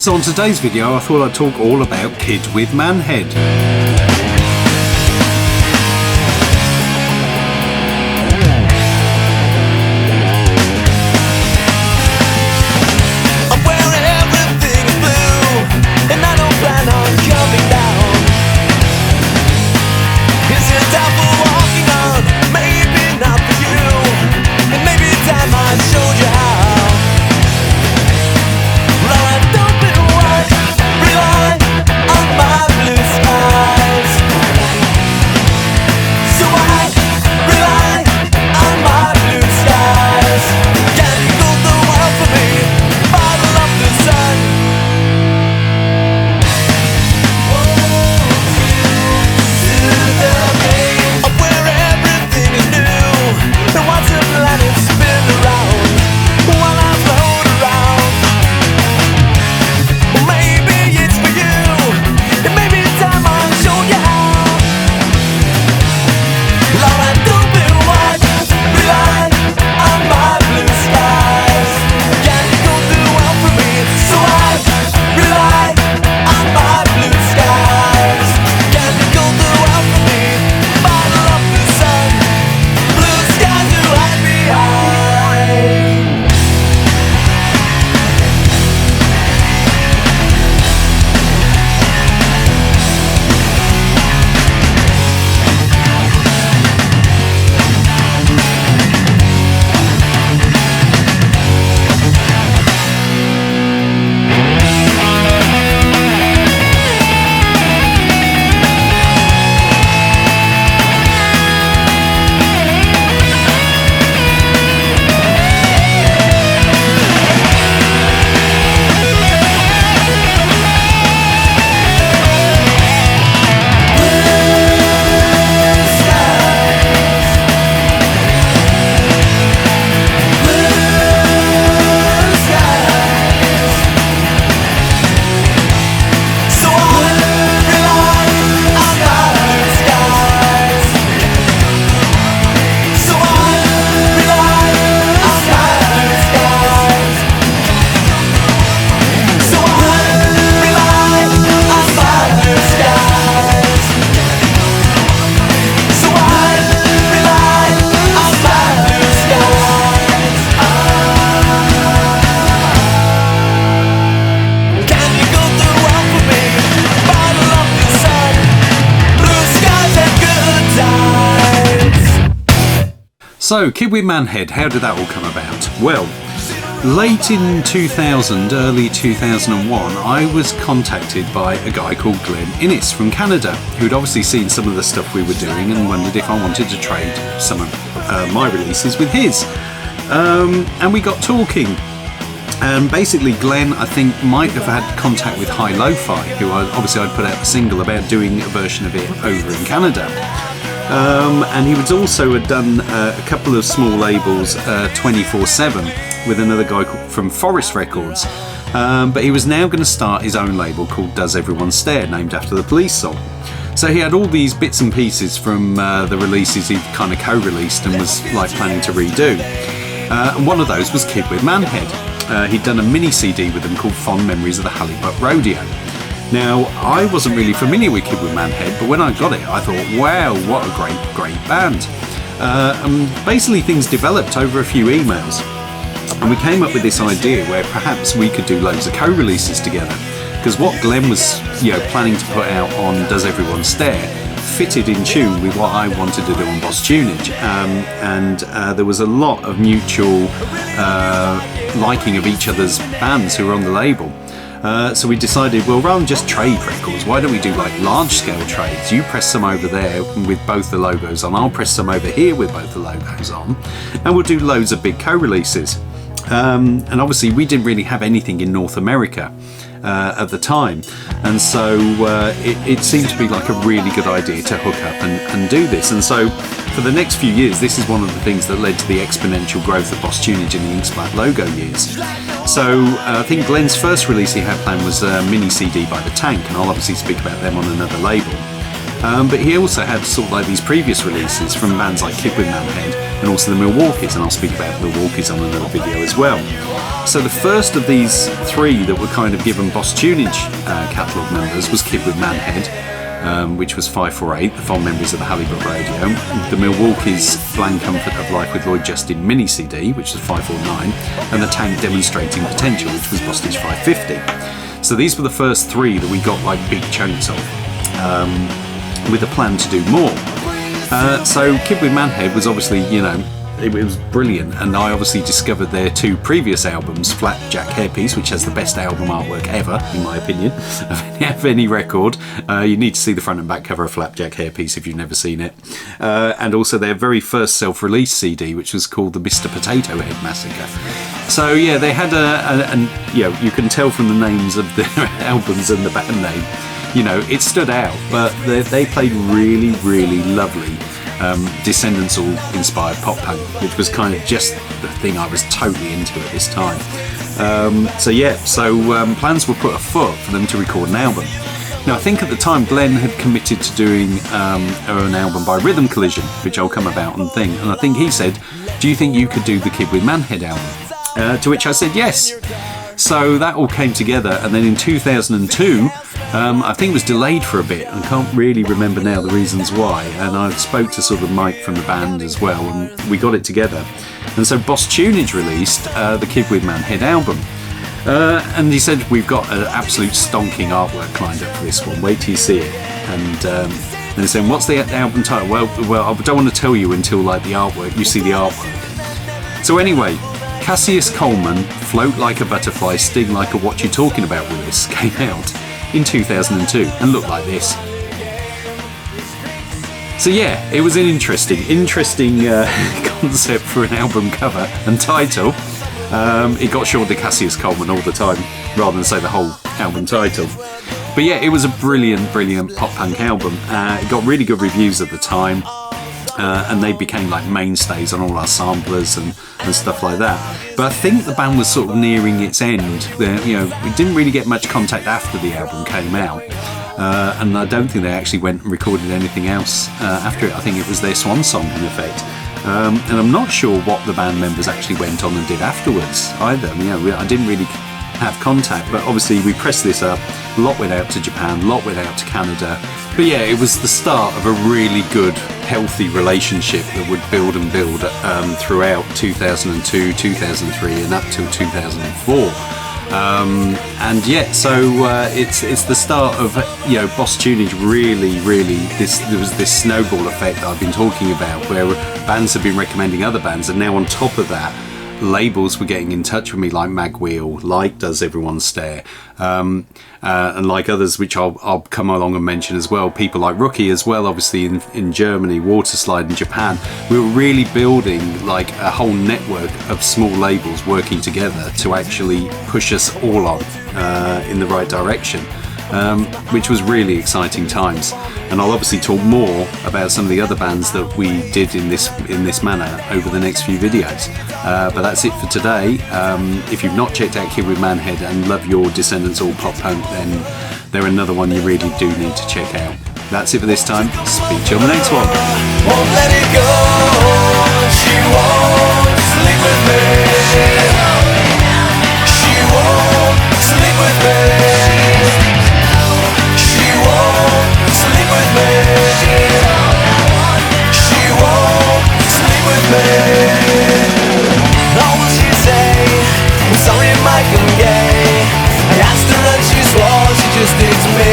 So on today's video I thought I'd talk all about Kid with Manhead. So, Kid with Manhead, how did that all come about? Well, late in 2000, early 2001, I was contacted by a guy called Glenn Innes from Canada, who'd obviously seen some of the stuff we were doing and wondered if I wanted to trade some of my releases with his. And we got talking. And basically Glenn, I think, might have had contact with High Lo-Fi, who obviously I'd put out a single about doing a version of it over in Canada. And he was also had done a couple of small labels 24/7 with another guy from Forest Records, but he was now going to start his own label called Does Everyone Stare, named after the Police song. So he had all these bits and pieces from the releases he'd kind of co-released and was like planning to redo, and one of those was Kid with Manhead. He'd done a mini CD with them called Fond Memories of the Halibut Rodeo. Now, I wasn't really familiar with Kid with Manhead, but when I got it, I thought, wow, what a great band. And basically things developed over a few emails, and we came up with this idea where perhaps we could do loads of co-releases together, because what Glenn was planning to put out on Does Everyone Stare fitted in tune with what I wanted to do on Boss Tuneage, and there was a lot of mutual liking of each other's bands who were on the label. So we decided, well, rather than just trade records, why don't we do like large-scale trades? You press some over there with both the logos on, I'll press some over here with both the logos on, and we'll do loads of big co-releases. And obviously we didn't really have anything in North America at the time, and so it seemed to be like a really good idea to hook up and do this. And so for the next few years, this is one of the things that led to the exponential growth of Boss Tuneage in the Inksplat logo years. So I think Glenn's first release he had planned was a mini CD by The Tank, and I'll obviously speak about them on another label. But he also had sort of like these previous releases from bands like Kid with Manhead and also the Milwaukees, and I'll speak about Milwaukees on another video as well. So the first of these three that were kind of given Boss Tuneage catalogue members was Kid with Manhead, which was 548, the fond memories of the Halibut Radio. The Milwaukee's Bland Comfort of Life with Lloyd Justin mini CD, which was 549, and the Tank Demonstrating Potential, which was Boss Tuneage 550. So these were the first three that we got like big chunks of, with a plan to do more. So Kid with Manhead was obviously, you know, it was brilliant, and I obviously discovered their two previous albums, Flapjack Hairpiece, which has the best album artwork ever, in my opinion, of any record. You need to see the front and back cover of Flapjack Hairpiece if you've never seen it. And also their very first self-release CD, which was called the Mr. Potato Head Massacre. So yeah, they had you know, you can tell from the names of their albums and the band name, you know, it stood out, but they played really, really lovely Descendants all inspired pop punk, which was kind of just the thing I was totally into at this time. So plans were put afoot for them to record an album. Now I think at the time Glenn had committed to doing an album by Rhythm Collision, which I'll come about and thing, and I think he said, do you think you could do the Kid with Manhead album? To which I said yes. So that all came together, and then in 2002 I think it was delayed for a bit. I can't really remember now the reasons why, and I spoke to sort of Mike from the band as well, and we got it together. And so Boss Tuneage released the Kid with Manhead album, and he said, we've got an absolute stonking artwork lined up for this one, wait till you see it. And he said, what's the album title? Well, I don't want to tell you until like the artwork, you see the artwork. So anyway, Cassius Coleman, Float Like a Butterfly, Sting Like a What You Talking About Willis came out in 2002 and looked like this. So yeah, it was an interesting concept for an album cover and title. It got short to Cassius Coleman all the time rather than say the whole album title. But yeah, it was a brilliant pop punk album. It got really good reviews at the time. And they became like mainstays on all our samplers and stuff like that. But I think the band was sort of nearing its end. You know, we didn't really get much contact after the album came out, and I don't think they actually went and recorded anything else after it. I think it was their swan song in effect. And I'm not sure what the band members actually went on and did afterwards either. You know, I didn't really have contact, but obviously we pressed this up. A lot went out to Japan, a lot went out to Canada. But yeah, it was the start of a really good, healthy relationship that would build and build throughout 2002, 2003 and up till 2004. And yeah, so it's the start of, you know, Boss Tuneage really, there was this snowball effect that I've been talking about, where bands have been recommending other bands, and now on top of that, labels were getting in touch with me, like Magwheel, like Does Everyone Stare, and like others which I'll come along and mention as well, people like Rookie as well, obviously in Germany, Waterslide in Japan. We were really building like a whole network of small labels working together to actually push us all on in the right direction, which was really exciting times. And I'll obviously talk more about some of the other bands that we did in this manner over the next few videos. But that's it for today. If you've not checked out Kid with Manhead and love your Descendants all pop punk, then they're another one you really do need to check out. That's it for this time. Speak to you on the next one. Won't let it go. She won't sleep with me. She won't sleep with me. She won't sleep with me. She won't sleep with me. All will she say? I'm sorry, Mike, I'm gay. I asked her and she swore she just needs me.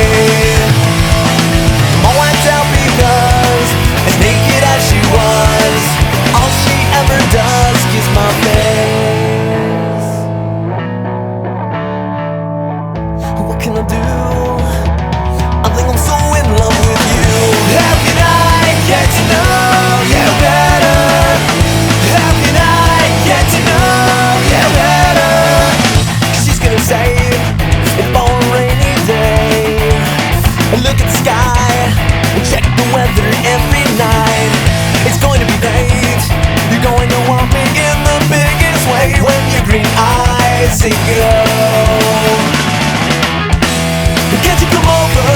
My wife's out because as naked as she was, all she ever does kiss my face. What can I do? I think I'm so in love with you. How can I get to know you better? How can I get to know you better? 'Cause she's gonna say it's for a rainy day. Look at the sky and check the weather every night. It's going to be great. You're going to want me in the biggest way when your green eyes say go. Can't you come over?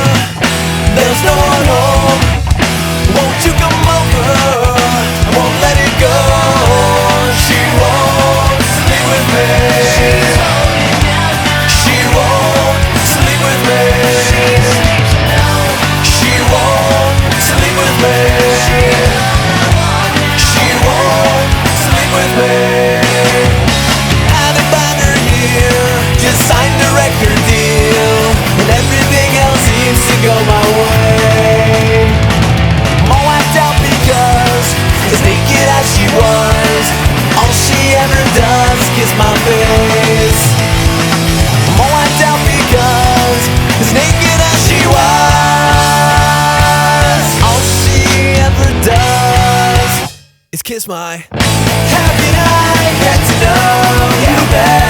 kiss my. How can I get to know you better?